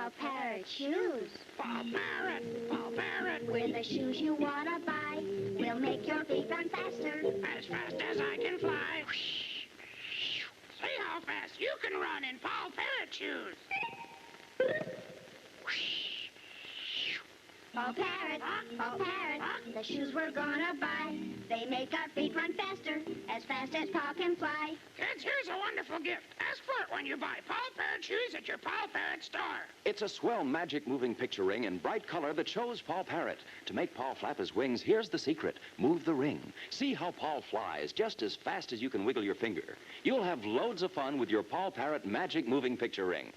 Paul Parrot shoes. Paul Parrot, We're the shoes you wanna buy. We'll make your feet run faster. as fast as I can fly. See how fast you can run in Paul Parrot shoes. Paul Parrot, the shoes we're gonna buy. They make our feet run faster, as fast as Paul can fly. Kids, here's a wonderful gift. Ask for it when you buy Paul Parrot shoes at your Paul Parrot store. It's a swell magic moving picture ring in bright color that shows Paul Parrot. To make Paul flap his wings, here's the secret. Move the ring. See how Paul flies just as fast as you can wiggle your finger. You'll have loads of fun with your Paul Parrot magic moving picture ring.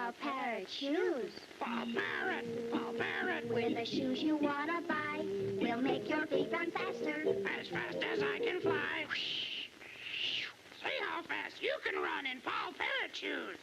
Paul Parrot shoes. Paul Parrot, We're the shoes you want to buy. We'll make your feet run faster. as fast as I can fly. See how fast you can run in Paul Parrot shoes.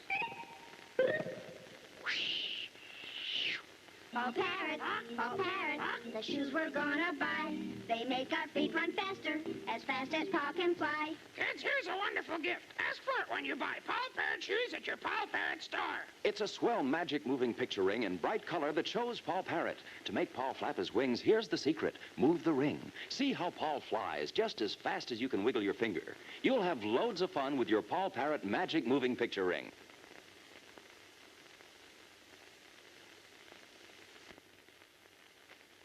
Paul Parrot, the shoes we're gonna buy. They make our feet run faster, as fast as Paul can fly. Kids, here's a wonderful gift. Ask for it when you buy Paul Parrot shoes at your Paul Parrot store. It's a swell magic moving picture ring in bright color that shows Paul Parrot. To make Paul flap his wings, here's the secret. Move the ring. See how Paul flies just as fast as you can wiggle your finger. You'll have loads of fun with your Paul Parrot magic moving picture ring.